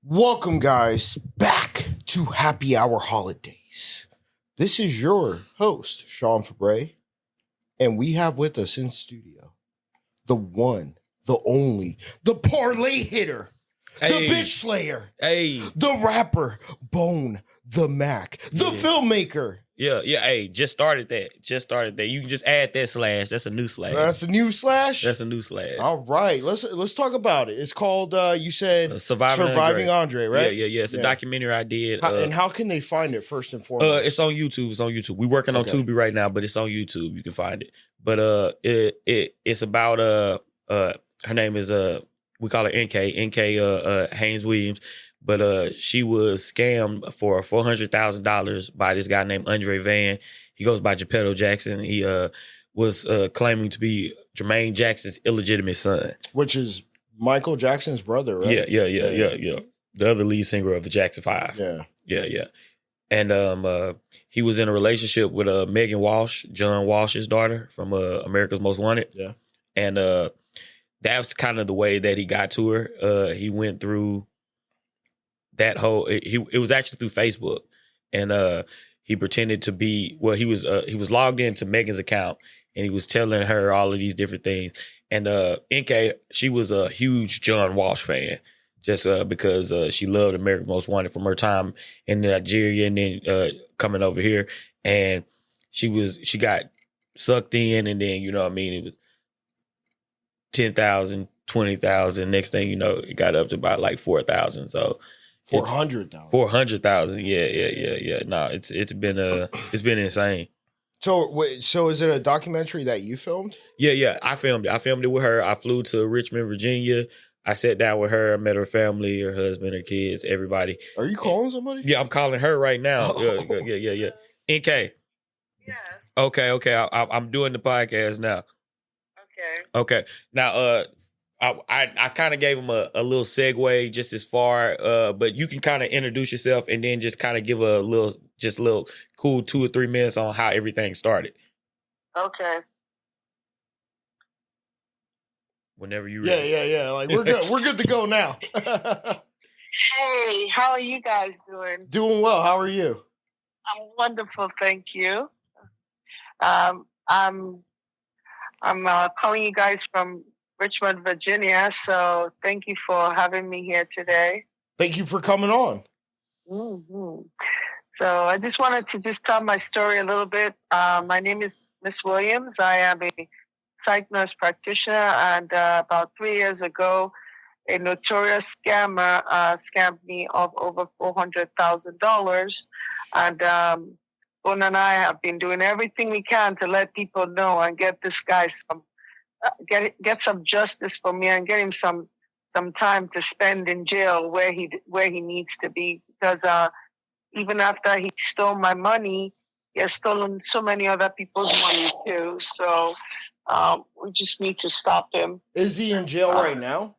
Welcome, guys, back to Happy Hour Holidays. This is your host, Sean Fabre, and we have with us in studio the one, the only, the parlay hitter, the bitch slayer, the rapper, Bone the Mack, the filmmaker. Yeah. Hey, just started that. You can just add that slash. That's a new slash. That's a new slash? That's a new slash. All right. Let's talk about it. It's called, you said, Surviving Andre, right? Yeah. It's a documentary I did. And how can they find it, first and foremost? It's on YouTube. We're working on Tubi right now, but it's on YouTube. You can find it. But it's about her name is we call her NK Haynes-Williams. But she was scammed for $400,000 by this guy named Andre Van. He goes by Geppetto Jackson. He was claiming to be Jermaine Jackson's illegitimate son, which is Michael Jackson's brother, right? Yeah. The other lead singer of the Jackson 5. Yeah. And he was in a relationship with Megan Walsh, John Walsh's daughter from America's Most Wanted. Yeah. And that's kind of the way that he got to her. He went through that whole it was actually through Facebook, and he pretended to be he was logged into Megan's account, and he was telling her all of these different things. And NK, she was a huge John Walsh fan, just because she loved America's Most Wanted from her time in Nigeria and then coming over here, and she got sucked in, and then it was 10,000, 20,000. Next thing you know, it got up to about like 4,000. So 400,000. 400,000. Yeah. No, it's been insane. So is it a documentary that you filmed? Yeah. I filmed it with her. I flew to Richmond, Virginia. I sat down with her. I met her family, her husband, her kids, everybody. Are you calling somebody? Yeah, I'm calling her right now. Yeah. NK. Yes. Okay. I'm doing the podcast now. Okay. Now, I kind of gave him a little segue just as far, but you can kind of introduce yourself and then just kind of give a little cool 2 or 3 minutes on how everything started. Okay. Whenever you ready. Yeah. Like we're good. We're good to go now. Hey, how are you guys doing? Doing well. How are you? I'm wonderful, thank you. I'm calling you guys from Richmond, Virginia. So thank you for having me here today. Thank you for coming on. Mm-hmm. So I just wanted to tell my story a little bit. My name is Miss Williams. I am a psych nurse practitioner, and about 3 years ago, a notorious scammer scammed me of over $400,000. And Bon and I have been doing everything we can to let people know and get this guy get some justice for me and get him some time to spend in jail where he needs to be, because even after he stole my money, he has stolen so many other people's money too. So we just need to stop him. Is he in jail right now?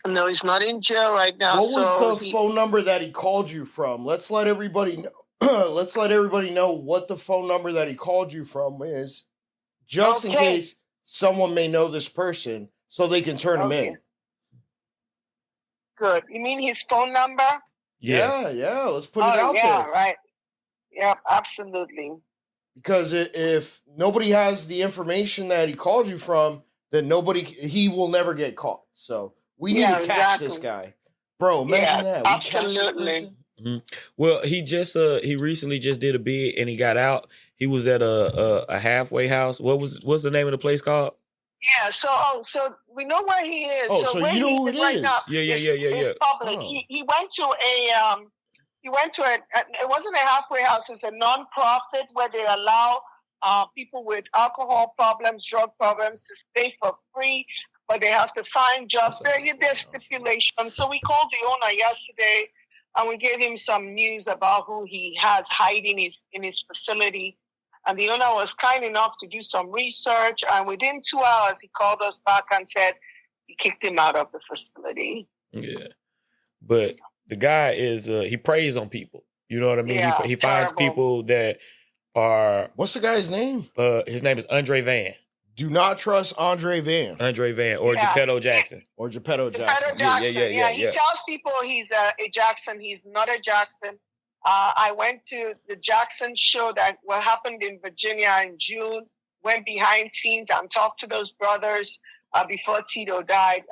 No, he's not in jail right now. What was the phone number that he called you from? Let's let everybody know. Let's let everybody know what the phone number that he called you from is, just in case someone may know this person, so they can turn him in. Good. You mean his phone number? Yeah. Let's put it out there. Yeah, right. Yeah, absolutely. Because if nobody has the information that he called you from, then he will never get caught. So we need to catch this guy. Bro, imagine that. Absolutely. Mm-hmm. Well, he recently just did a bid and he got out. He was at a halfway house. What's the name of the place called? Yeah, so we know where he is. Oh, so you know who it is? Now, yeah. It's public. Oh. He went to it wasn't a halfway house, it's a non-profit where they allow people with alcohol problems, drug problems to stay for free, but they have to find jobs. There's stipulations. So we called the owner yesterday and we gave him some news about who he has hiding in his facility. And the owner was kind enough to do some research. And within 2 hours, he called us back and said he kicked him out of the facility. Yeah. But the guy is, he preys on people. You know what I mean? Yeah, he finds people that are... What's the guy's name? His name is Andre Van. Do not trust Andre Van or Geppetto Jackson. or Geppetto Jackson. Geppetto Jackson. Yeah. He tells people he's a Jackson. He's not a Jackson. I went to the Jackson show that what happened in Virginia in June. Went behind scenes and talked to those brothers before Tito died.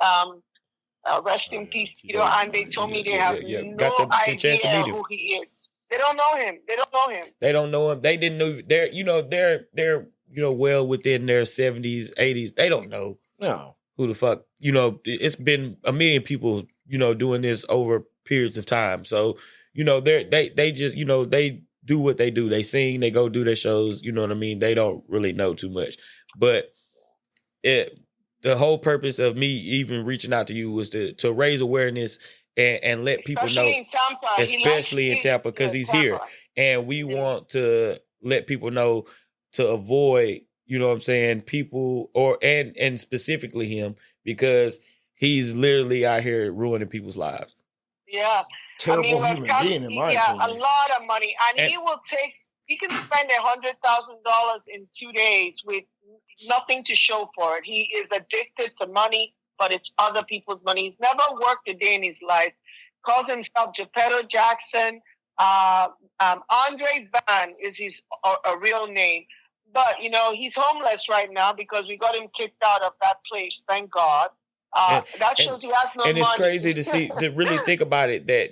Rest in peace, Tito. And they told me they have no idea who he is. They don't know him. They don't know him. They didn't know. They're well within their 70s, 80s. They don't know who the fuck. It's been a million people doing this over periods of time. So they just they do what they do. They sing, they go do their shows, you know what I mean? They don't really know too much. But the whole purpose of me even reaching out to you was to raise awareness and let people know. In Tampa. Especially in Tampa, because he's here. And we want to let people know to avoid, people and specifically him, because he's literally out here ruining people's lives. Yeah. Terrible human being, in my opinion. A lot of money. And he can spend $100,000 in 2 days with nothing to show for it. He is addicted to money, but it's other people's money. He's never worked a day in his life. Calls himself Geppetto Jackson. Andre Van is his a real name. But, he's homeless right now because we got him kicked out of that place, thank God. That shows he has no money. And it's crazy to really think about it, that,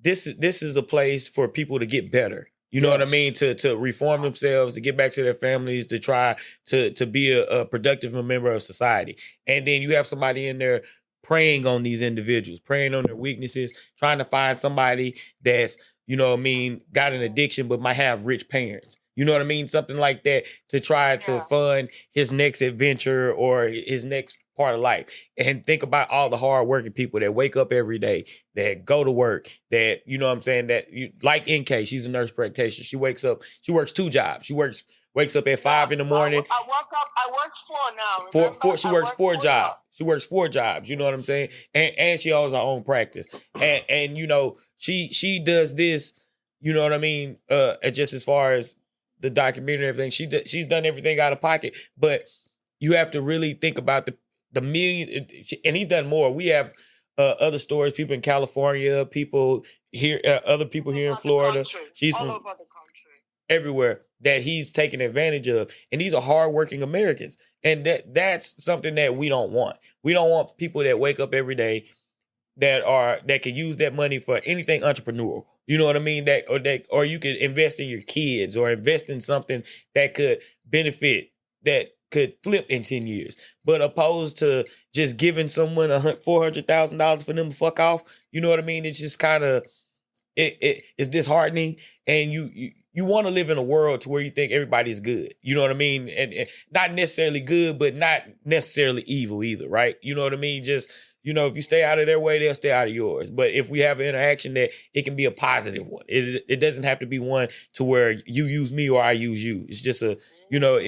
this is a place for people to get better. You know what I mean? To reform themselves, to get back to their families, to try to be a productive member of society. And then you have somebody in there preying on these individuals, preying on their weaknesses, trying to find somebody that's, got an addiction but might have rich parents. You know what I mean? Something like that, to try to fund his next adventure or his next part of life. And think about all the hardworking people that wake up every day, that go to work, that, like NK, she's a nurse practitioner. She wakes up, she works 2 jobs. She wakes up at 5 in the morning. I work 4 now. She works 4 jobs. She works 4 jobs. You know what I'm saying? And she owns her own practice. And she does this, you know what I mean? Just as far as the documentary and everything, she's done everything out of pocket. But you have to really think about the million, and he's done more. We have other stories, people in California, people here, other people here in Florida. She's from everywhere that he's taking advantage of. And these are hardworking Americans. And that's something that we don't want. We don't want people that wake up every day that can use that money for anything entrepreneurial. You know what I mean? Or you could invest in your kids, or invest in something that could benefit, that could flip in 10 years. But opposed to just giving someone $400,000 for them to fuck off, you know what I mean? It's just kind of, it's disheartening. And you want to live in a world to where you think everybody's good. You know what I mean? And not necessarily good, but not necessarily evil either, right? You know what I mean? Just, if you stay out of their way, they'll stay out of yours. But if we have an interaction, that it can be a positive one. It doesn't have to be one to where you use me or I use you. It's just it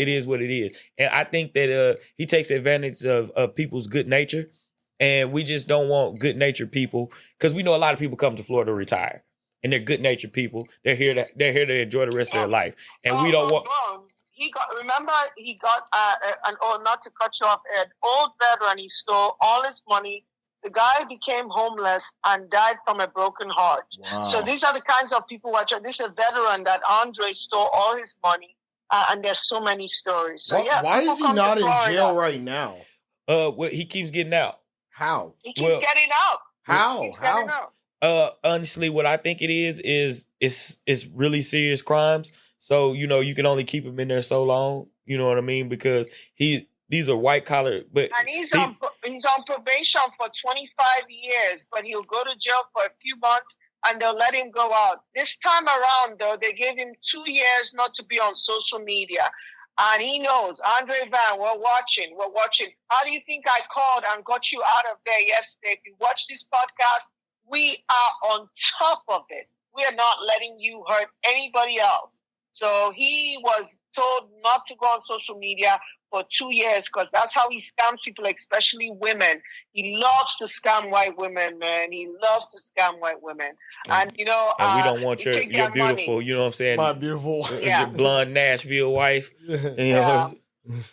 is what it is. And I think that he takes advantage of people's good nature. And we just don't want good natured people, because we know a lot of people come to Florida to retire. And they're good natured people. They're here to enjoy the rest of their life. And we don't want. He got not to cut you off, an old veteran. He stole all his money. The guy became homeless and died from a broken heart. Wow. So these are the kinds of people this is a veteran that Andre stole all his money. And there's so many stories. So why is he not in jail right now? Well, he keeps getting out. How? He keeps getting out. How? Honestly, what I think it is really serious crimes. So, you can only keep him in there so long. You know what I mean? Because these are white collar, but and he's on probation for 25 years, but he'll go to jail for a few months and they'll let him go out. This time around, though, they gave him 2 years not to be on social media. And he knows, Andre Van, we're watching. How do you think I called and got you out of there yesterday? If you watch this podcast, we are on top of it. We are not letting you hurt anybody else. So he was told not to go on social media for 2 years, because that's how he scams people, especially women. He loves to scam white women, man. He loves to scam white women. And we don't want your beautiful, money. You know what I'm saying? My beautiful. Your blonde Nashville wife.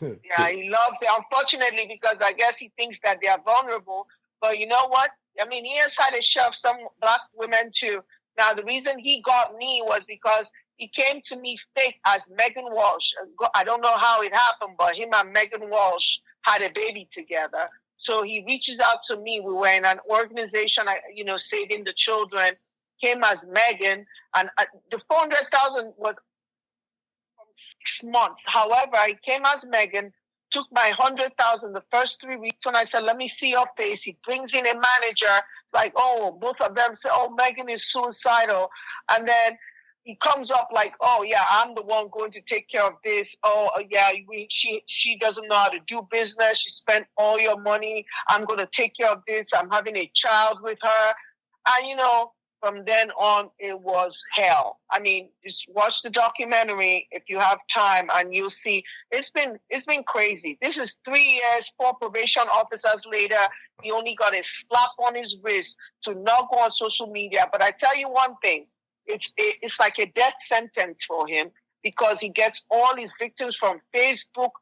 Yeah, he loves it. Unfortunately, because I guess he thinks that they are vulnerable. But you know what? I mean, he has had to shove some black women too. Now, the reason he got me was because he came to me fake as Megan Walsh. I don't know how it happened, but him and Megan Walsh had a baby together. So he reaches out to me. We were in an organization, saving the children. Came as Megan, and the 400,000 was 6 months. However, I came as Megan, took my 100,000 the first 3 weeks. When I said, "Let me see your face," he brings in a manager. It's like, oh, both of them say, "Oh, Megan is suicidal," and then he comes up like, "Oh yeah, I'm the one going to take care of this. Oh yeah, she doesn't know how to do business. She spent all your money. I'm going to take care of this. I'm having a child with her," and from then on, it was hell. I mean, just watch the documentary if you have time, and you'll see it's been crazy. This is 3 years, 4 probation officers later. He only got a slap on his wrist to not go on social media. But I tell you one thing, it's like a death sentence for him, because he gets all his victims from Facebook,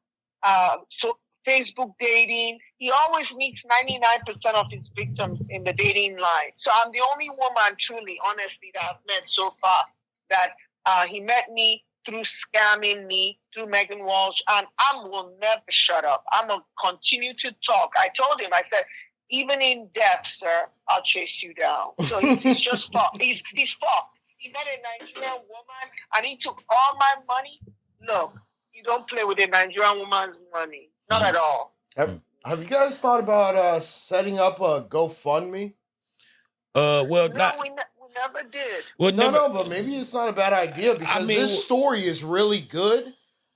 Facebook dating. He always meets 99% of his victims in the dating line. So I'm the only woman, truly, honestly, that I've met so far that he met me through scamming me, through Megan Walsh, and I will never shut up. I'm going to continue to talk. I told him, I said, even in death, sir, I'll chase you down. So he's just fucked. He's fucked. He met a Nigerian woman, and he took all my money. Look, you don't play with a Nigerian woman's money. Not at all. Have you guys thought about setting up a GoFundMe? No, we never did. Well, no, but maybe it's not a bad idea, because this story is really good.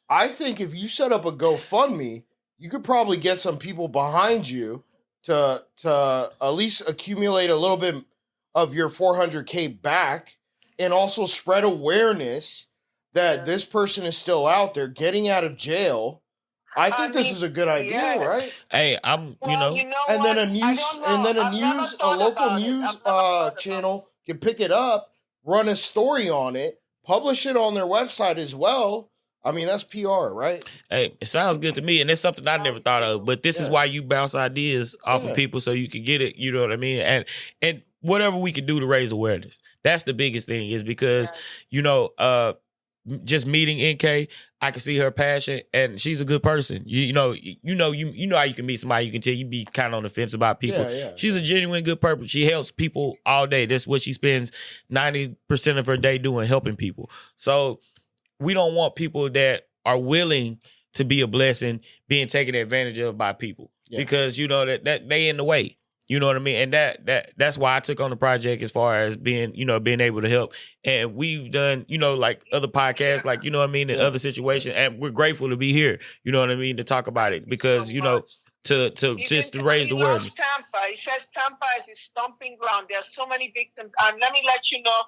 I think if you set up a GoFundMe, you could probably get some people behind you to at least accumulate a little bit of your 400K back, and also spread awareness that this person is still out there getting out of jail. I think this is a good idea, right? Hey, and then a local news channel can pick it up, run a story on it, publish it on their website as well. I mean, that's PR, right? Hey, it sounds good to me, and it's something I never thought of. But this is why you bounce ideas off of people, so you can get it. You know what I mean? And whatever we can do to raise awareness, that's the biggest thing. Is because just meeting NK, I can see her passion, and she's a good person. You know how you can meet somebody, you can tell you be kind of on the fence about people. She's a genuine good person. She helps people all day. That's what she spends 90% of her day doing, helping people. So we don't want people that are willing to be a blessing being taken advantage of by people, because that they in the way. You know what I mean? And that's why I took on the project, as far as being able to help. And we've done, like other podcasts, like, you know what I mean, in other situations. And we're grateful to be here, you know what I mean, to talk about it, because, to raise the awareness. Tampa. He says Tampa is his stomping ground. There are so many victims. And let me let you know,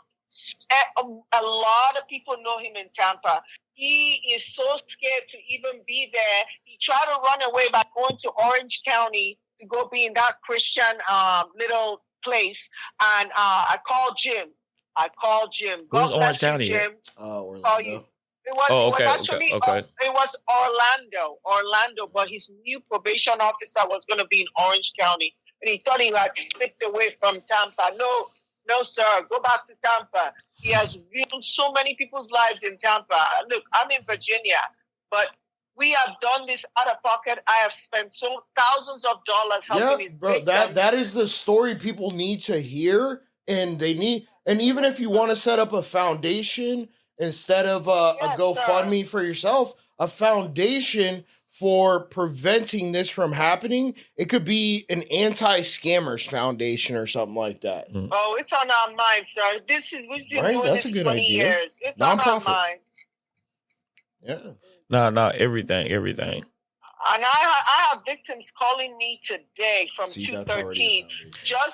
a lot of people know him in Tampa. He is so scared to even be there. He tried to run away by going to Orange County to go be in that Christian little place. And I called Jim. Where's Orange County? Jim. Orlando. It was Orlando, but his new probation officer was going to be in Orange County. And he thought he had slipped away from Tampa. No, sir. Go back to Tampa. He has ruined so many people's lives in Tampa. Look, I'm in Virginia, but we have done this out of pocket. I have spent thousands of dollars helping his victims. That is the story people need to hear, and even if you want to set up a foundation instead of a GoFundMe for yourself, a foundation for preventing this from happening. It could be an anti-scammers foundation or something like that. Oh, it's on our mind, sir. We've been doing this 20 years. It's on our mind. Yeah. No, everything. And I have victims calling me today from 213.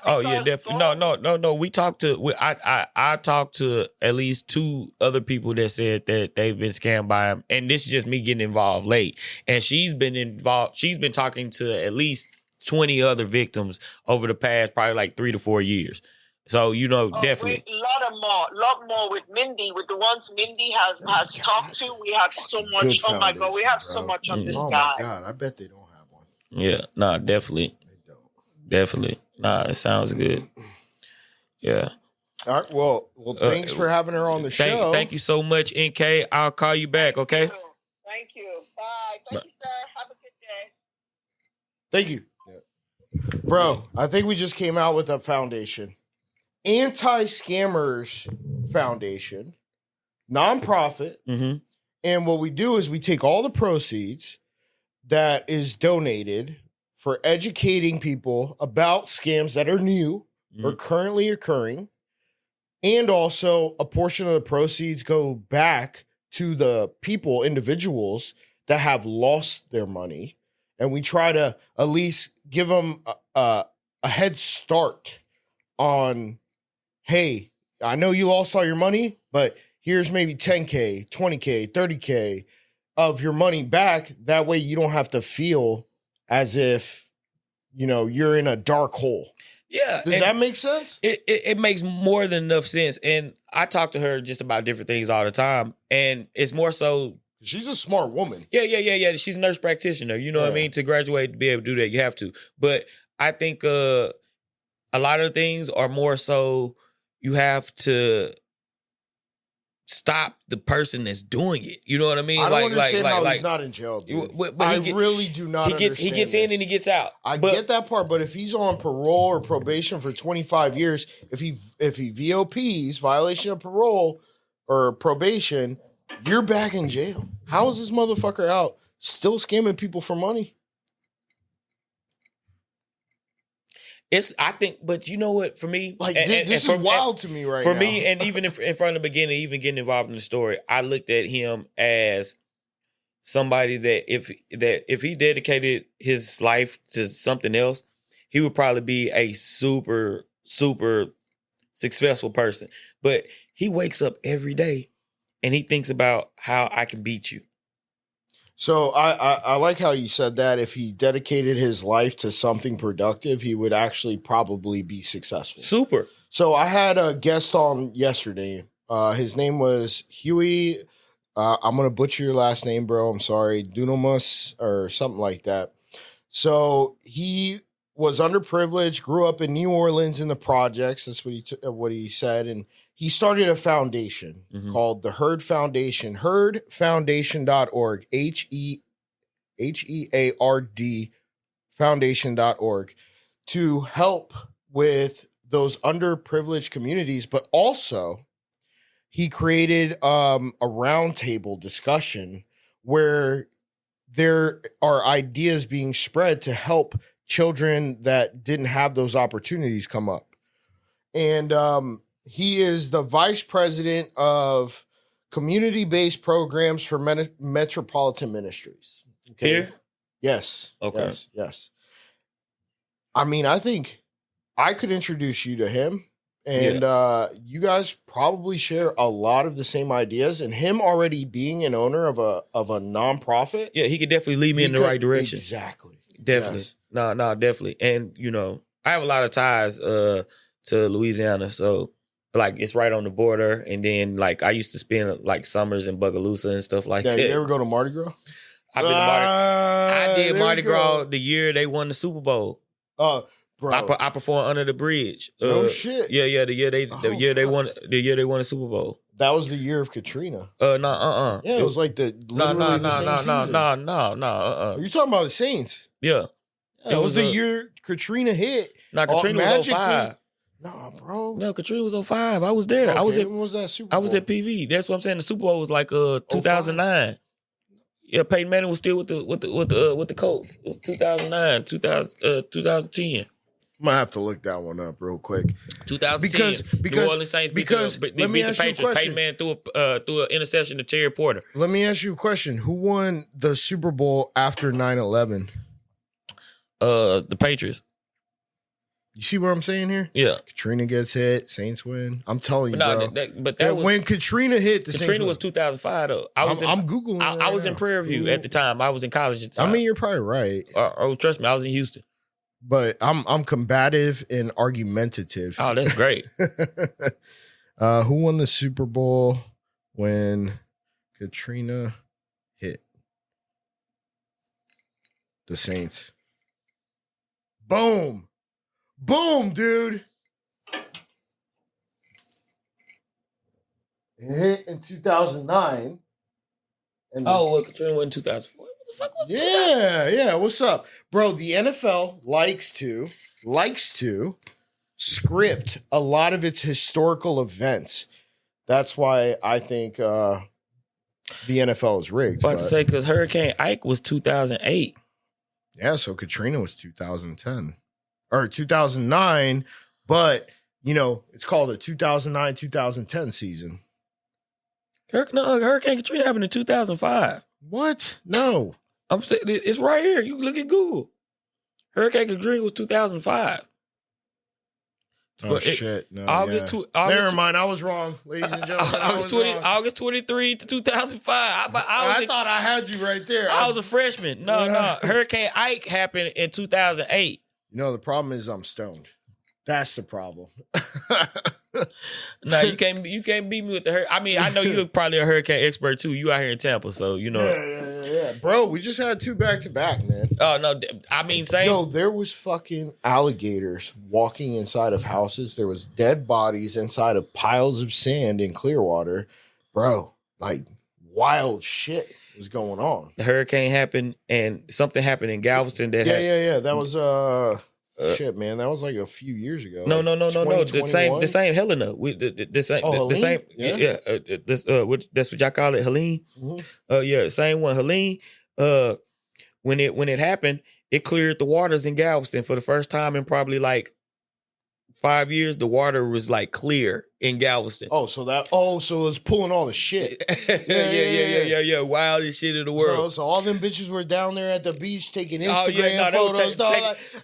Oh yeah, definitely. No. We talked to. I talked to at least 2 other people that said that they've been scammed by him, and this is just me getting involved late. And she's been involved. She's been talking to at least 20 other victims over the past probably like 3 to 4 years. So definitely. A lot more with Mindy, with the ones Mindy has talked to. We have so much. Oh my God, we have so much on this guy. Oh my God, I bet they don't have one. Yeah, nah, definitely. They don't. Definitely. Nah, it sounds good. Yeah. All right. Well, thanks for having her on the show. Thank you so much, NK. I'll call you back, okay? Thank you. Bye. Thank you, sir. Have a good day. Thank you. Yeah. Bro, I think we just came out with a foundation. Anti-Scammers Foundation, nonprofit. Mm-hmm. And what we do is we take all the proceeds that is donated for educating people about scams that are new or currently occurring. And also a portion of the proceeds go back to the people, individuals that have lost their money. And we try to at least give them a head start on, hey, I know you lost all your money, but here's maybe 10K, 20K, 30K of your money back. That way you don't have to feel as if, you're in a dark hole. Yeah. Does that make sense? It makes more than enough sense. And I talk to her just about different things all the time. And it's more so. She's a smart woman. Yeah. She's a nurse practitioner. You know what I mean? To graduate, to be able to do that, you have to. But I think a lot of things are more so you have to stop the person that's doing it. You know what I mean? I don't understand how he's not in jail, dude. I really do not understand. He gets in and he gets out. I get that part, but if he's on parole or probation for 25 years, if he VOPs, violation of parole or probation, you're back in jail. How is this motherfucker out still scamming people for money? I think, but you know what? For me, this is wild to me right now. For me, and even in front of the beginning, even getting involved in the story, I looked at him as somebody that if he dedicated his life to something else, he would probably be a super, super successful person. But he wakes up every day and he thinks about how I can beat you. So I like how you said that if he dedicated his life to something productive, he would actually probably be successful. Super. So I had a guest on yesterday. His name was Huey. I'm going to butcher your last name, bro. I'm sorry. Dunamus or something like that. So he was underprivileged, grew up in New Orleans in the projects. That's what he said. And he started a foundation called the Heard Foundation, heardfoundation.org, HEARD foundation.org, to help with those underprivileged communities. But also he created a roundtable discussion where there are ideas being spread to help children that didn't have those opportunities come up. And he is the vice president of community-based programs for Metropolitan Ministries. Okay. Here? Yes. Okay. Yes. I mean, I think I could introduce you to him, and you guys probably share a lot of the same ideas. And him already being an owner of a nonprofit, he could definitely lead me in the right direction. Exactly. Definitely. Yes. No, definitely. And I have a lot of ties to Louisiana, so like it's right on the border. And then like I used to spend like summers in Bogalusa and stuff like that. You ever go to Mardi Gras? I did Mardi Gras the year they won the Super Bowl. Bro, I performed under the bridge. No shit. Yeah. The year they won the Super Bowl. That was the year of Katrina. Yeah, it was like the no. You talking about the Saints? Yeah. It was the year Katrina hit. Katrina was 05. Nah, bro. No, Katrina was 05. I was there. Okay, when was that Super Bowl? I was at PV. That's what I'm saying. The Super Bowl was like 2009. Yeah, Peyton Manning was still with the Colts. It was 2009, 2010. I'm gonna have to look that one up real quick. 2010. Because New Orleans Saints beat the Patriots. Peyton Manning threw an interception to Terry Porter. Let me ask you a question. Who won the Super Bowl after 9/11? The Patriots. You see what I'm saying here? Yeah. Katrina gets hit, Saints win. I'm telling you, bro. That when Katrina hit, Katrina was 2005 though. I'm Googling. I was in Prairie View at the time. I was in college at the time. I mean, you're probably right. Trust me, I was in Houston. but I'm combative and argumentative. Oh, that's great. Who won the Super Bowl when Katrina hit? The Saints. Boom. Boom, dude. It hit in 2009. And Katrina won in 2004. What the fuck was yeah. What's up? Bro, the NFL likes to script a lot of its historical events. That's why I think the NFL is rigged. About to say, because Hurricane Ike was 2008. Yeah, so Katrina was 2010. Or 2009, but, it's called a 2009-2010 season. Hurricane Katrina happened in 2005. What? No. I'm saying it's right here. You can look at Google. Hurricane Katrina was 2005. Oh, shit. No. Never mind. I was wrong, ladies and gentlemen. August 23 to 2005. I thought I had you right there. I was a freshman. No. Hurricane Ike happened in 2008. The problem is I'm stoned. That's the problem. No, you can't beat me with the hurricane. I mean, I know you're probably a hurricane expert too. You out here in Tampa, so you know. Yeah. Bro, we just had 2 back-to-back, man. Oh, no. I mean, same. Yo, there was fucking alligators walking inside of houses. There was dead bodies inside of piles of sand in Clearwater. Bro, like, wild shit was going on. The hurricane happened, and something happened in Galveston that Yeah. That was, shit, man. That was like a few years ago. No. The same Helena. The same. Yeah. That's what y'all call it, Helene. Mm-hmm. Same one, Helene. When it happened, it cleared the waters in Galveston for the first time in probably like 5 years. The water was like clear in Galveston. So it was pulling all the shit. Yeah. Wildest shit in the world. So all them bitches were down there at the beach taking Instagram photos.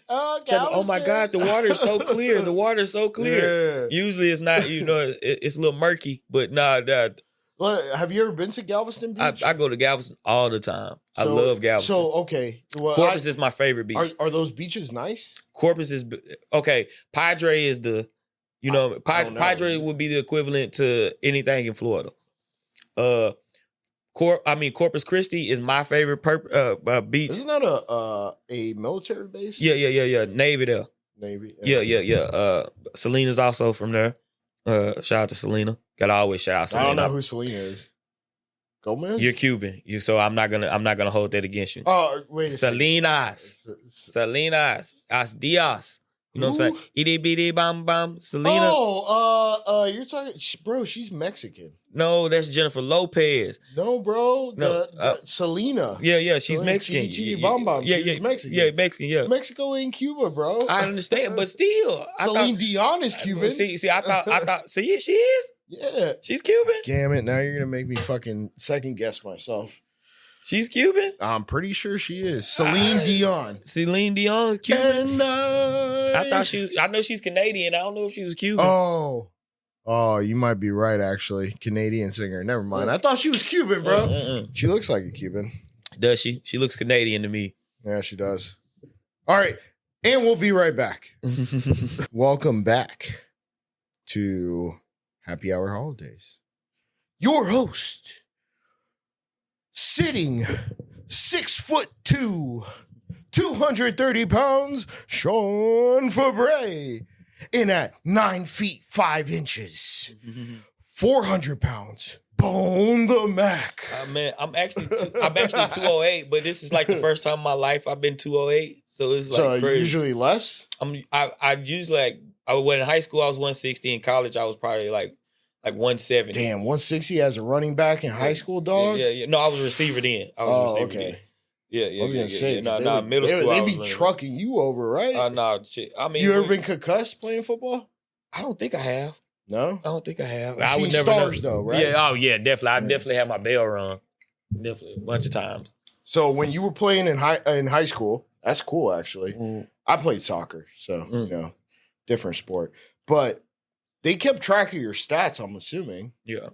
Oh my God, the water is so clear. The water is so clear. Yeah. Usually it's not, it's a little murky, but nah. Have you ever been to Galveston Beach? I go to Galveston all the time. I love Galveston. So, okay. Well, Corpus is my favorite beach. Are those beaches nice? Corpus is, okay. Padre is the, Padre would be the equivalent to anything in Florida. Corpus Christi is my favorite beach. Isn't that a military base? Yeah. Navy there. Navy. Yeah. Selena's also from there. Shout out to Selena. Gotta always shout out Selena. I don't know who Selena is. Gomez? You're Cuban. So I'm not gonna hold that against you. Oh, wait a Selenas. As Diaz. You know what I'm saying? Itty bitty bam bam. Selena. You're talking, bro, she's Mexican. No, that's Jennifer Lopez. No, bro. Selena. Yeah, she's Mexican. She's Mexican. Yeah, Mexican, yeah. Mexico ain't Cuba, bro. I understand, but still. Celine Dion is Cuban. I thought, she is? Yeah. She's Cuban? Damn it, now you're going to make me fucking second guess myself. She's Cuban? I'm pretty sure she is. Celine Dion. Celine Dion's Cuban? And I know she's Canadian. I don't know if she was Cuban. Oh, you might be right, actually. Canadian singer. Never mind. I thought she was Cuban, bro. She looks like a Cuban. Does she? She looks Canadian to me. Yeah, she does. All right. And we'll be right back. Welcome back to Happy Hour Holidays. Your host, sitting 6'2", 230 pounds, Sean Fabre. In at 9 feet 5 inches, 400 pounds, Bone the Mack. Man, I'm actually 208, but this is like the first time in my life I've been 208. So it's like crazy. Usually less. I usually in high school I was 160. In college I was probably like 170. Damn, 160 as a running back in high school, dog. Yeah. No, I was a receiver then. I was a receiver okay. Then. Yeah. I was gonna say, middle school. They be trucking you over, right? No, shit. I mean, you ever been concussed playing football? I don't think I have. No, I don't think I have. I would never stars though, right? Yeah. Oh yeah, definitely. I definitely had my bell rung. Definitely a bunch of times. So when you were playing in high school, that's cool actually. I played soccer, so different sport, but they kept track of your stats. I'm assuming. Yeah.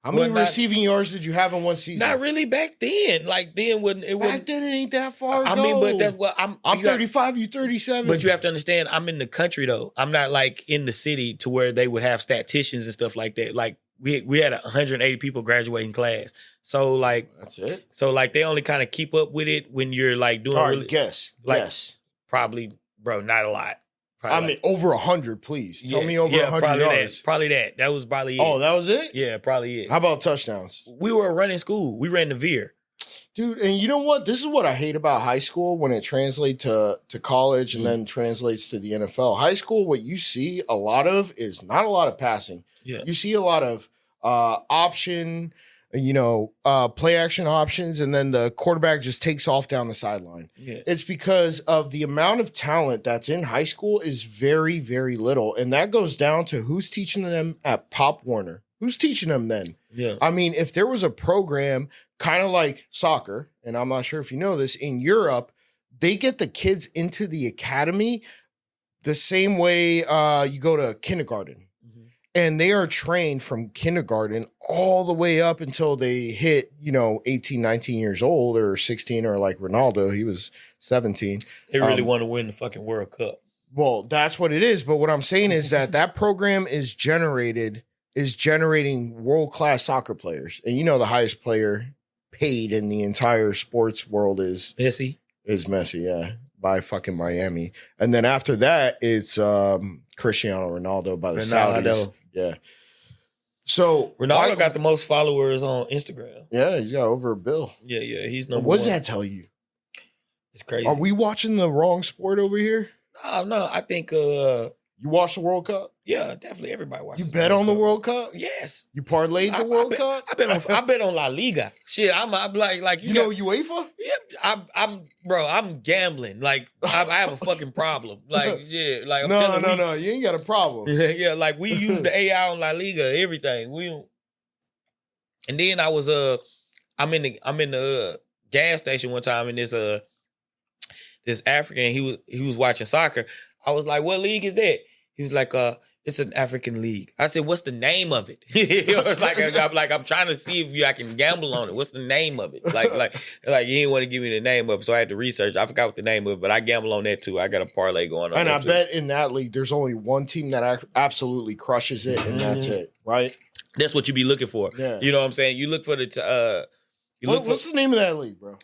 How many receiving yards did you have in one season? Not really back then. Like then, back then it ain't that far ago. I mean, but that's what I'm 35. You 37. But you have to understand, I'm in the country though. I'm not like in the city to where they would have statisticians and stuff like that. Like we had 180 people graduating class. So like that's it. So like they only kind of keep up with it when you're like doing. All right, guess. Probably, bro, not a lot. Probably I mean, over 100, please. Tell me over 100 yards. Probably that. That was probably it. Oh, that was it? Yeah, probably it. How about touchdowns? We were running school. We ran the veer. Dude, and you know what? This is what I hate about high school when it translates to college and then translates to the NFL. High school, what you see a lot of is not a lot of passing. Yeah. You see a lot of option, play action options, and then the quarterback just takes off down the sideline. Yeah. It's because of the amount of talent that's in high school is very, very little. And that goes down to who's teaching them at Pop Warner. Who's teaching them then? Yeah. I mean, if there was a program kind of like soccer, and I'm not sure if you know this, in Europe, they get the kids into the academy the same way you go to kindergarten. And they are trained from kindergarten all the way up until they hit, 18, 19 years old or 16, or like Ronaldo, he was 17. They really want to win the fucking World Cup. Well, that's what it is. But what I'm saying is that program is generating world-class soccer players. And the highest player paid in the entire sports world is Messi. Is Messi, yeah, by fucking Miami. And then after that, it's Cristiano Ronaldo by the Saudis. Yeah. So Ronaldo got the most followers on Instagram. Yeah, he's got over 1 billion. Yeah, he's number one. What does that tell you? It's crazy. Are we watching the wrong sport over here? No, I think you watched the World Cup? Yeah, definitely everybody watches. You bet on the World Cup? Yes. You parlayed the World Cup? I bet on La Liga. Shit, I'm like you know UEFA? Yeah, I'm gambling. Like I have a fucking problem. Like yeah, like I'm no, you ain't got a problem. Yeah, like we use the AI on La Liga, everything. And then I was I'm in the gas station one time, and this African, he was watching soccer. I was like, "What league is that?" He was like, "It's an African league." I said, "What's the name of it?" It was like, I'm trying to see if I can gamble on it. What's the name of it? Like he didn't want to give me the name of it, so I had to research. I forgot what the name of it, but I gamble on that too. I got a parlay going on. And I bet in that league, there's only one team that absolutely crushes it, and that's it, right? That's what you be looking for. Yeah. You know what I'm saying? You look for the. What's the name of that league, bro?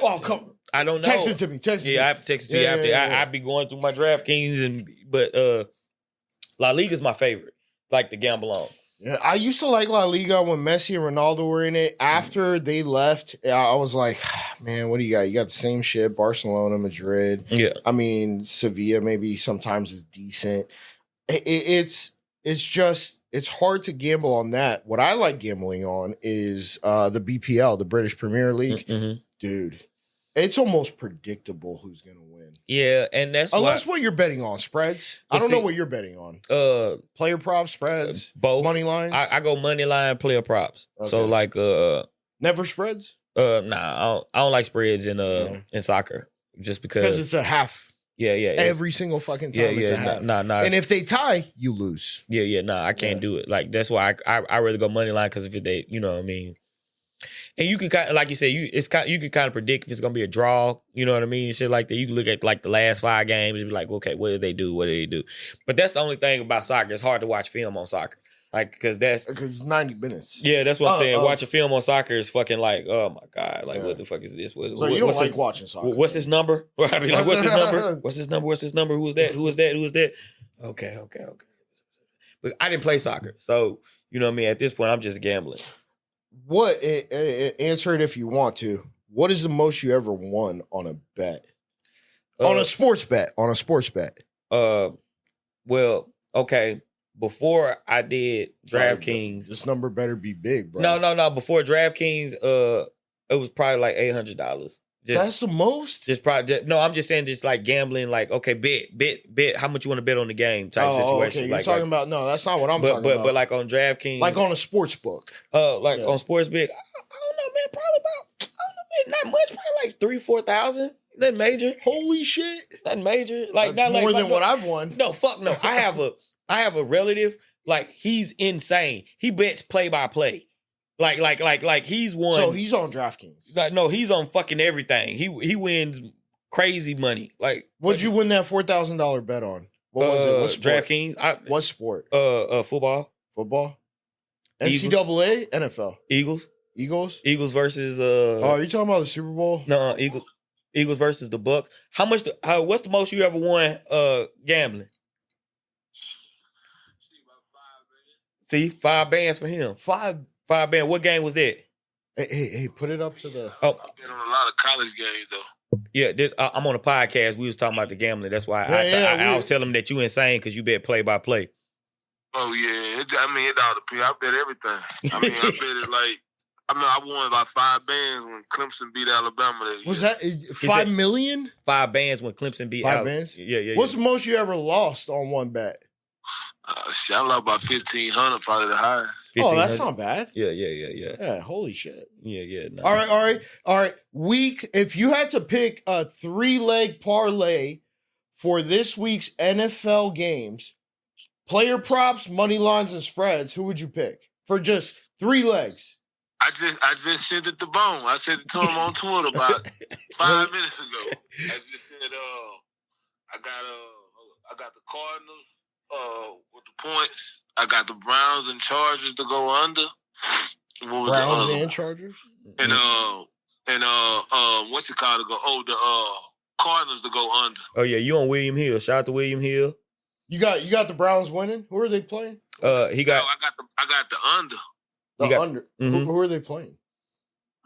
Oh, come. I don't know. Text it to me. I have to text it to you after. Yeah. I be going through my DraftKings but La Liga's my favorite. Like to gamble on. Yeah, I used to like La Liga when Messi and Ronaldo were in it. After they left, I was like, man, what do you got? You got the same shit. Barcelona, Madrid. Yeah. I mean, Sevilla maybe sometimes is decent. It's hard to gamble on that. What I like gambling on is the BPL, the British Premier League. Mm-hmm. Dude, it's almost predictable who's going to win. Yeah, and that's unless what you're betting on, spreads. I don't know what you're betting on. Player props, spreads, both. Money lines. I go money line, player props. Okay. So like never spreads? Nah, I don't like spreads in soccer just because it's a half. Yeah. Every single fucking time it's a half. Nah. And if they tie, you lose. Yeah. Nah, I can't do it. Like that's why I rather go money line because if they, you know what I mean. And you can kind of, like you said, you can kind of predict if it's gonna be a draw. You know what I mean? Shit like that. You can look at like the last 5 games and be like, okay, what did they do? What did they do? But that's the only thing about soccer. It's hard to watch film on soccer, like because it's 90 minutes. Yeah, that's what I'm saying. Watching film on soccer is fucking like, oh my god, like what the fuck is this? So you don't like watching soccer? What's his number? I'd be like, what's his number? What's his number? What's his number? Who is that? Who is that? Who is that? Okay. But I didn't play soccer, so you know what I mean. At this point, I'm just gambling. What answer it if you want to. What is the most you ever won on a bet? On a sports bet. Well, okay. Before I did DraftKings, this number better be big, bro. No. Before DraftKings, it was probably like $800. That's the most? I'm just saying, just like gambling, like, okay, bet how much you want to bet on the game type situation. Okay, you're talking about, no, that's not what I'm talking about. But like on DraftKings. Like on a sports book. On sports book, I don't know, man, probably about, not much, probably like 3,000-4,000. Nothing major. Holy shit. Nothing major. Like, that's not more like than what I've won. No, fuck no. I have a relative Like he's insane. He bets play by play. Like he's won. So he's on DraftKings. Like, no, he's on fucking everything. He wins crazy money. Like, What'd you win that $4,000 bet on? What was it? What sport? DraftKings. What sport? Football. Football? Eagles. NCAA? NFL? Eagles. Eagles versus Oh, are you talking about the Super Bowl? No, Eagles versus the Bucks. How much? What's the most you ever won gambling? See, 5 bands for him. 5 bands. What game was that? Hey, put it up to the. Oh, I've been on a lot of college games though. Yeah, I'm on a podcast. We was talking about the gambling. That's why I was telling him that you insane because you bet play by play. Oh yeah, it all depends. I bet everything. I bet it like. I won about 5 bands when Clemson beat Alabama. That was year. that 5 million? 5 bands when Clemson beat 5 bands? Yeah. What's the most you ever lost on one bet? I lost about 1,500, probably the highest. Oh, that's not bad. Yeah. Yeah, holy shit. Yeah. No. All right. Week, if you had to pick a 3-leg parlay for this week's NFL games, player props, money lines, and spreads, who would you pick for just 3 legs? I just sent it to Bone. I sent it to him on Twitter about 5 minutes ago. I just said, I got the Cardinals with the points. I got the Browns and Chargers to go under. Browns and Chargers? And what's it called to go? Oh, the Cardinals to go under. Oh yeah, you on William Hill. Shout out to William Hill. You got the Browns winning? Who are they playing? I got the under. Under. Mm-hmm. Who are they playing?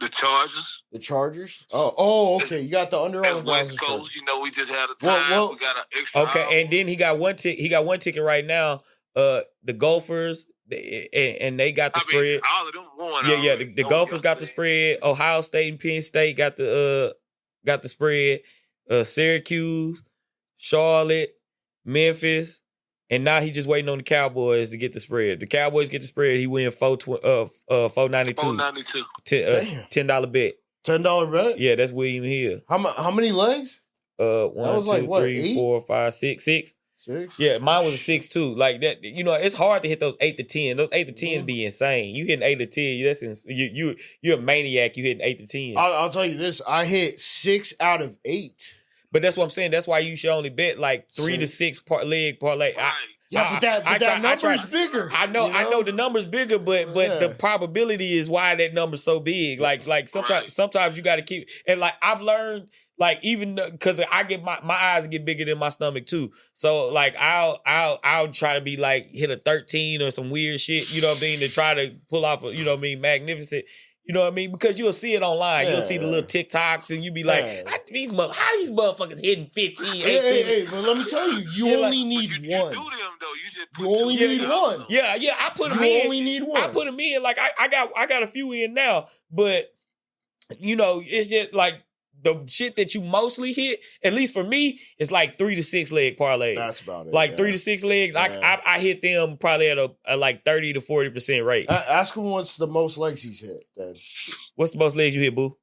The Chargers. The Chargers? Oh, okay. You got the under on the Browns. West Coast, we just had a time. We got an extra okay, hour. And then he got one ticket right now. The Gophers, and they got the spread. All of them won. Yeah. The Gophers got the spread. Ohio State and Penn State got the spread. Syracuse, Charlotte, Memphis. And now he just waiting on the Cowboys to get the spread. The Cowboys get the spread. He win $492. $492. $10 bet. $10 bet? Yeah, that's William Hill. How many legs? 1, 2, 3, 4, 5, 6. 6? Yeah, mine was a 6 too. Like that, it's hard to hit those 8 to 10. Those 8 to 10s be insane. You hitting 8 to 10, you're a maniac. You hitting 8 to 10. I'll tell you this. I hit 6 out of 8. But that's what I'm saying. That's why you should only bet like 3 to 6 leg parlay. But that number's bigger. I know the number's bigger, but the probability is why that number's so big. Like sometimes you got to keep, and like I've learned, like even because I get my eyes get bigger than my stomach too. So like I'll try to be like hit a 13 or some weird shit. You know what I mean, to try to pull off magnificent. You know what I mean? Because you'll see it online. Yeah, you'll see the little TikToks and you be like, how these motherfuckers hitting 15, 18? Hey, but let me tell you, you only need one. You do them, though. You only need one. Yeah, I put them in. You only need one. I put them in. Like, I got a few in now. But, it's just like the shit that you mostly hit, at least for me, is like 3 to 6 leg parlays. That's about it. Like 3 to 6 legs, I hit them probably at a like 30 to 40% rate. Ask him what's the most legs he's hit, then. What's the most legs you hit, boo?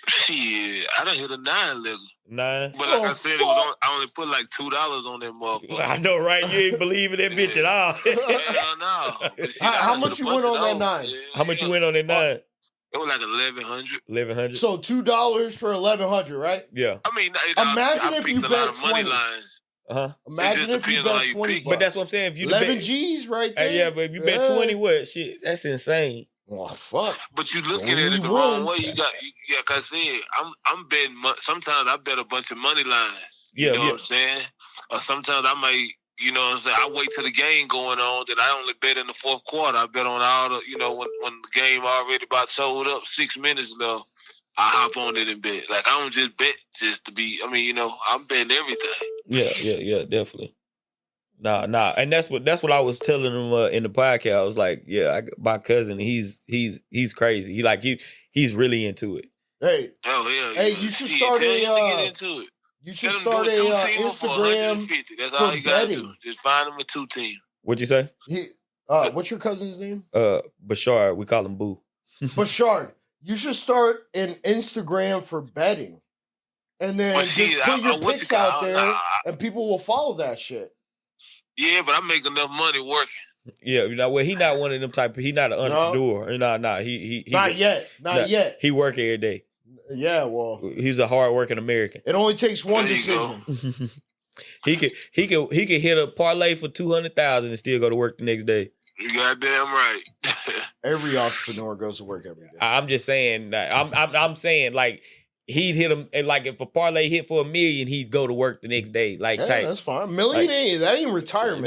Shit, I done hit a 9-legger. 9? But like I said, I only put like $2 on that motherfucker. I know, right? You ain't believe in that bitch at all. Hell no. How much you went on that 9? Yeah. How much you went on that 9? It was like 1,100. 1,100. So $2 for 1,100, right? Yeah. I mean, imagine if you bet 20. Imagine if you bet 20. But that's what I'm saying. If you 11 G's right there. Yeah, but if you bet 20, what? Shit, that's insane. Oh fuck! But you looking at it the wrong way. Like I said, I'm betting. Sometimes I bet a bunch of money lines. You know what I'm saying? Or sometimes I might. You know what I'm saying? I wait till the game going on. That I only bet in the fourth quarter. I bet on all the. When the game already about sold up, 6 minutes left. I hop on it and bet. Like I don't just bet just to be. I'm betting everything. Yeah, definitely. Nah, and that's what I was telling him in the podcast. I was like, my cousin, he's crazy. He's really into it. Hey, you should start get into it. You should start a Instagram That's all you gotta betting. do. Just find him a 2-team. What'd you say? What's your cousin's name? Bashar. We call him Boo. Bashar. You should start an Instagram for betting, and then just put your picks out there, and people will follow that shit. Yeah, but I make enough money working. Yeah, he not one of them type. He not an entrepreneur. No. He not yet. He work every day. Yeah, well, he's a hard-working American. It only takes one decision. He could hit a parlay for 200,000 and still go to work the next day. You goddamn right. Every entrepreneur goes to work every day. I'm just saying. I'm saying like he'd hit him, and like if a parlay hit for $1 million, he'd go to work the next day. Like, yeah, that's fine. $1 million that ain't retirement.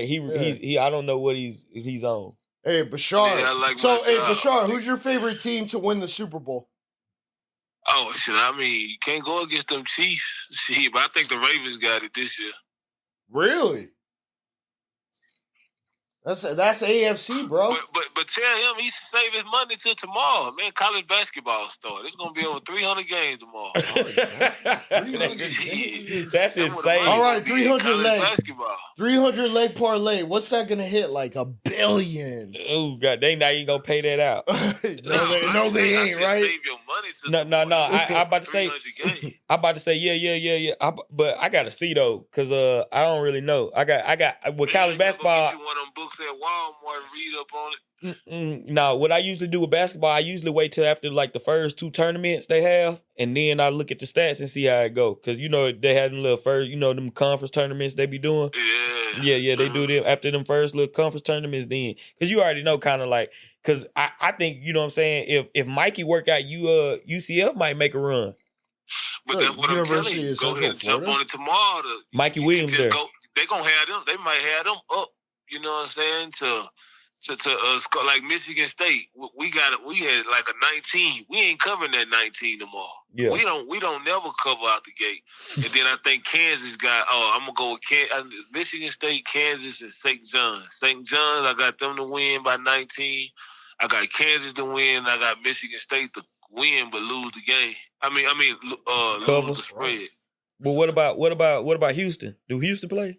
He I don't know what he's on. Hey, Bashar. Yeah, Bashar, who's your favorite team to win the Super Bowl? Oh shit! I mean, you can't go against them Chiefs. Shit, but I think the Ravens got it this year. Really? That's AFC, bro. But tell him he save his money till tomorrow, man. College basketball start. It's gonna be over 300 games tomorrow. 300 games. That's insane. All right, 300 leg. Basketball. 300 leg parlay. What's that gonna hit? Like $1 billion. Oh God, they not even gonna pay that out. no, they ain't, right? Save your money till no. I about to say. I about to say yeah. But I gotta see though, cause I don't really know. I got with college basketball. One of them books at Walmart and read up on it. No, what I usually do with basketball, I usually wait till after like the first 2 tournaments they have, and then I look at the stats and see how it go. Cause they had them little first, them conference tournaments they be doing. Yeah, they do them after them first little conference tournaments. Then, cause you already know, kind of like, cause I think what I'm saying. If Mikey work out, UCF might make a run. But that's what University I'm telling you. Go ahead and jump on it tomorrow. Mikey Williams there. They gonna have them. They might have them up. You know what I'm saying? To like Michigan State, we had like a 19. We ain't covering that 19 no more. Yeah. We don't never cover out the gate. And then I think Kansas got. I'm gonna go with Michigan State, Kansas, and St. John's. St. John's, I got them to win by 19. I got Kansas to win. I got Michigan State to win but lose the game. Lose the spread. But what about Houston? Do Houston play?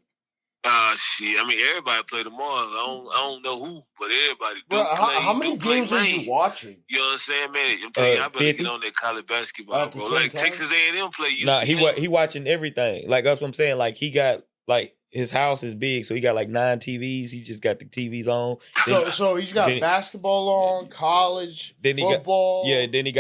Shit. I mean, everybody play tomorrow. I don't know who, but everybody do play. How many games are you watching? You know what I'm saying, man? I'm telling you, I better 50? Get on that college basketball, bro. Like time? Texas A&M play. Nah, he watching everything. Like that's what I'm saying. Like he got like his house is big, so he got like 9 TVs. He just got the TVs on. So he's got basketball on, college, football. Then he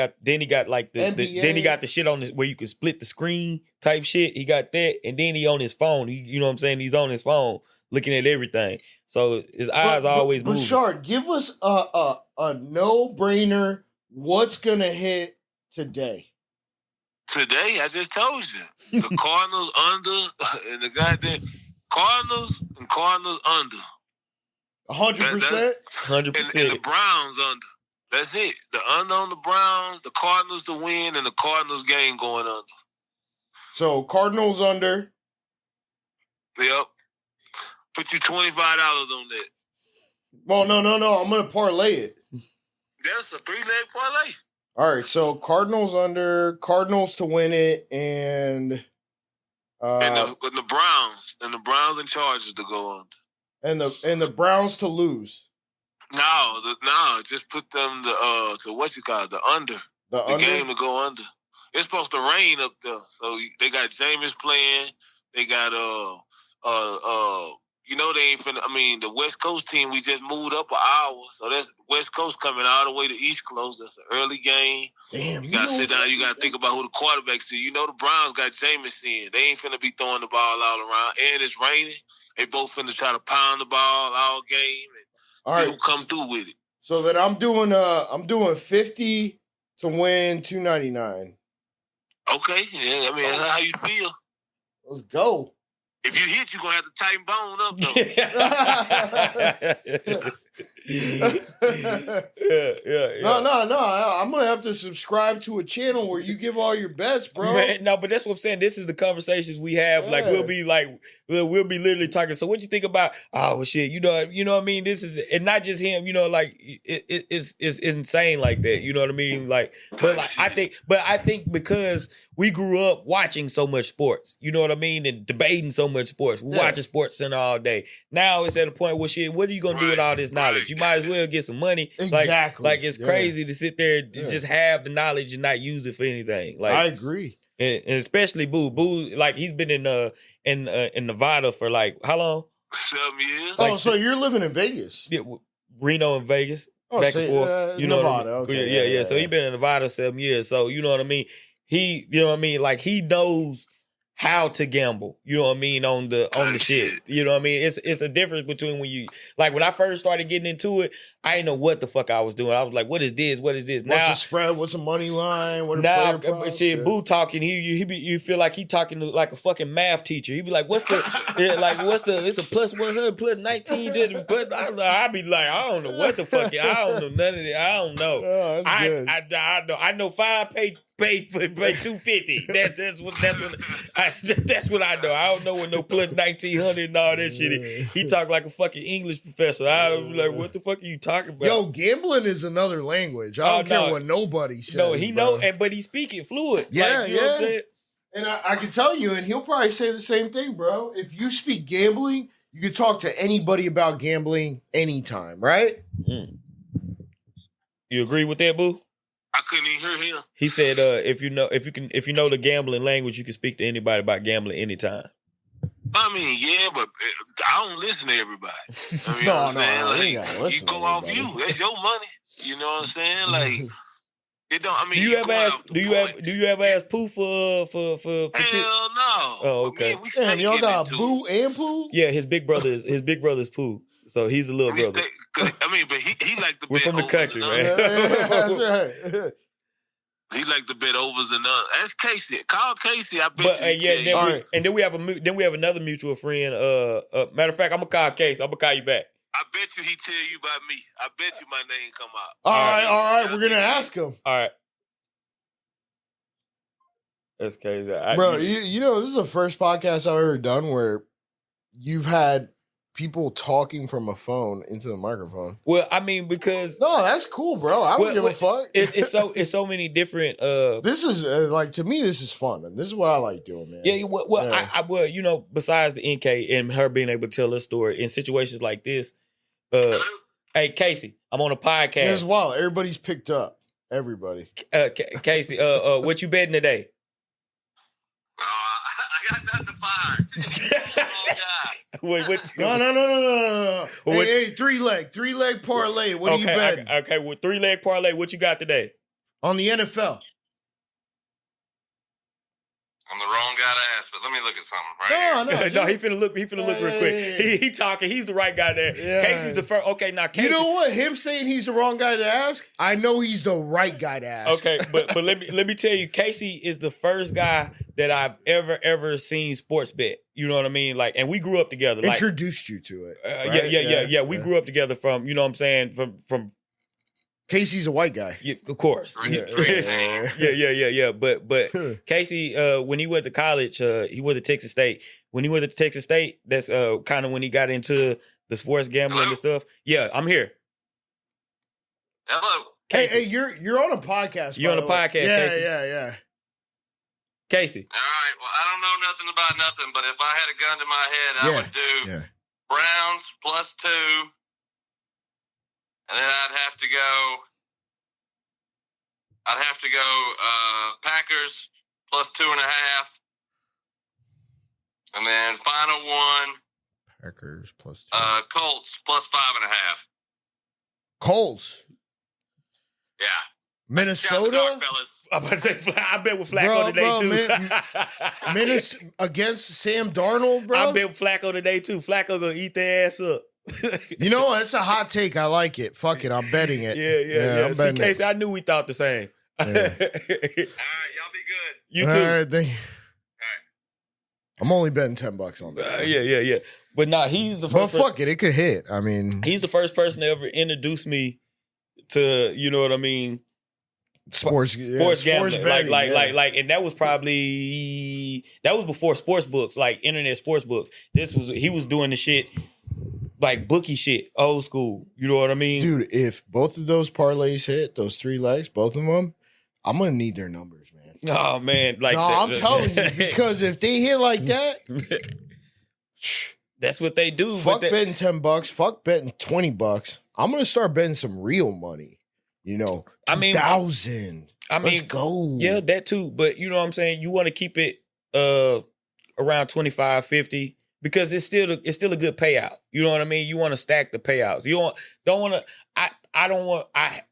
got like the then he got the shit on this where you can split the screen type shit. He got that, and then he on his phone. You know what I'm saying? He's on his phone looking at everything. So his eyes are always moving. Bashard, give us a no-brainer. What's gonna hit today? Today, I just told you the Cardinals under and the goddamn. Cardinals under. 100%? 100%. And the Browns under. That's it. The under on the Browns, the Cardinals to win, and the Cardinals game going under. So, Cardinals under. Yep. Put you $25 on that. Well, no. I'm going to parlay it. That's a 3-leg parlay. All right, so Cardinals under, Cardinals to win it, and... and the Browns and Chargers to go on, and the Browns to lose. No, just put them to what you call it, the under. The game to go under. It's supposed to rain up there, so they got Jameis playing. They got they ain't finna. I mean, the West Coast team we just moved up an hour, so that's West Coast coming all the way to East Coast. That's an early game. Damn, you gotta sit down. You gotta think about who the quarterbacks are. You know the Browns got Jameis in. They ain't finna be throwing the ball all around, and it's raining. They both finna try to pound the ball all game. And all right, who come through with it? So then I'm doing 50 to win 299. Okay, yeah. I mean, that's how you feel. Let's go. If you hit, you're going to have to tighten bone up, though. Yeah. No. I'm going to have to subscribe to a channel where you give all your bets, bro. Man, no, but that's what I'm saying. This is the conversations we have. Yeah. Like, we'll be literally talking. So what you think about, shit, you know what I mean? This is, and not just him, like, it's insane like that. You know what I mean? Like, but I think because we grew up watching so much sports, you know what I mean? And debating so much sports. We're watching Sports Center all day. Now it's at a point where shit, what are you going to do with all this knowledge? You might as well get some money. Exactly. Like it's crazy to sit there and just have the knowledge and not use it for anything. Like I agree. And especially Boo, like he's been in Nevada for like how long? 7 years. Oh, so you're living in Vegas? Yeah, Reno and Vegas. Oh, Back and forth. You know Nevada. what I mean? Okay. Yeah. So he been in Nevada 7 years. So you know what I mean? You know what I mean? Like he knows how to gamble, you know what I mean, on the shit. You know what I mean? It's a difference between when I first started getting into it, I didn't know what the fuck I was doing. I was like, what is this? What is this? What's the spread? What's the money line? What now, shit, Boo talking, you feel like he talking like a fucking math teacher. He be like, it's a plus 100, plus 19, I be like, I don't know what the fuck, I don't know none of it. I don't know. Oh, that's good. I know 5 pay 250. That's what I know. I don't know what no plus 1900 and all that shit is. He talk like a fucking English professor. I was like, what the fuck are you talking about? Yo, gambling is another language. I don't care what nobody says. No, he know, but he speak it fluid. Yeah, you know what I'm saying? And I can tell you, and he'll probably say the same thing, bro. If you speak gambling, you can talk to anybody about gambling anytime, right? You agree with that, Boo? I couldn't even hear him. He said, if you know the gambling language, you can speak to anybody about gambling anytime. I mean, yeah, but I don't listen to everybody. I mean, you go off you. That's your money. You know what I'm saying? Like, it don't. I mean, do you ever ask Pooh for Hell no. Oh, okay. Damn, y'all got Boo and Pooh? Yeah, his big brother's Pooh. So he's the little brother. But he like the We're from the country, man. That's right. He like to bet overs and none. That's Casey. Call Casey. I bet. But and then we have another mutual friend. Matter of fact, I'm gonna call Casey. I'm gonna call you back. I bet you he tell you about me. I bet you my name come out. All right. We're gonna ask him. All right. That's crazy, bro. You know, this is the first podcast I've ever done where you've had people talking from a phone into the microphone. Well, I mean, because no, that's cool, bro. I don't give a fuck. It's so many different. This is to me, this is fun, and this is what I like doing, man. Yeah. Well, you know, besides the NK and her being able to tell her story in situations like this, hey Casey, I'm on a podcast. As well, everybody's picked up. Everybody. Casey, what you betting today? I got nothing to fire. Wait, No. Hey, three leg parlay. What are you betting? Okay, with 3-leg parlay, what you got today? On the NFL. I'm the wrong guy to ask, but let me look at something. No, he finna look real quick. He talking. He's the right guy there. Yeah. Casey's the first. Okay, now Casey. You know what? Him saying he's the wrong guy to ask, I know he's the right guy to ask. Okay, but let me tell you, Casey is the first guy that I've ever seen sports bet. You know what I mean? Like, and we grew up together. Introduced you to it. Right? Yeah. We grew up together from, you know what I'm saying, from Casey's a white guy. Yeah, of course. Yeah. But Casey, when he went to college, he went to Texas State. When he went to Texas State, that's kind of when he got into the sports gambling and stuff. Yeah, I'm here. Hello. Hey, you're on a podcast. You're on a podcast, Casey. Yeah. Casey. All right. Well, I don't know nothing about nothing, but if I had a gun to my head, I would do Browns +2. And then I'd have to go Packers +2.5. And then final one. Packers +2. Colts +5.5. Colts. Yeah. Minnesota. I'm about to say, I bet with Flacco today too. Minnesota against Sam Darnold, bro. I bet with Flacco today too. Flacco gonna eat their ass up. You know, that's a hot take. I like it. Fuck it. I'm betting it. Yeah. I'm betting Casey, I knew we thought the same. Yeah. All right, y'all be good. You too. All right, thank you. All right. I'm only betting $10 on that. Yeah. But nah, he's the first. But fuck it could hit. I mean, he's the first person to ever introduce me to, you know what I mean, sports gambling. Like, and that was before sports books, like internet sports books. He was doing the shit. Like bookie shit, old school. You know what I mean? Dude, if both of those parlays hit, those 3 legs, both of them, I'm going to need their numbers, man. Oh, man. I'm telling you, because if they hit like that, that's what they do. Fuck betting $10, fuck betting $20. I'm going to start betting some real money. You know, 2,000. Let's go. Yeah, that too. But you know what I'm saying? You want to keep it around 25, 50. because it's still a good payout. You know what I mean? You want to stack the payouts. You don't want to. I don't want. I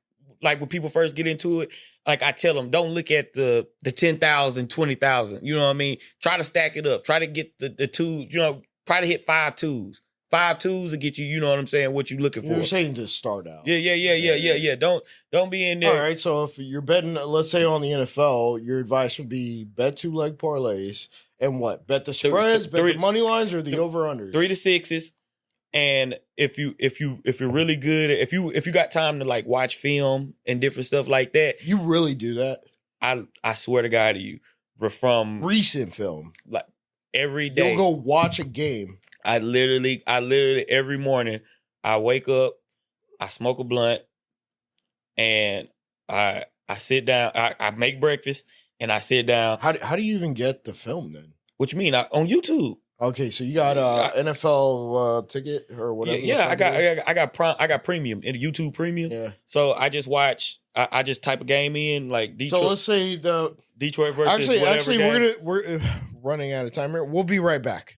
like when people first get into it. Like I tell them, don't look at the 10,000, 20,000. You know what I mean? Try to stack it up. Try to get the twos. You know, try to hit 5 twos. 5 twos will get you. You know what I'm saying? What you looking for? You're saying to start out. Yeah. Don't be in there. All right. So if you're betting, let's say on the NFL, your advice would be bet 2 leg parlays and what? Bet the spreads, bet the money lines, or the over unders. 3 to 6s. And if you're really good, if you got time to like watch film and different stuff like that, you really do that. I swear to God to you, from recent film, like every day, you'll go watch a game. I literally every morning I wake up, I smoke a blunt, and I sit down. I make breakfast and I sit down. How do you even get the film then? What you mean? On YouTube. Okay, so you got NFL ticket or whatever. Yeah, I got premium in YouTube Premium. Yeah. So I just watch. I just type a game in like Detroit. So let's say the Detroit versus actually we're running out of time here. We'll be right back.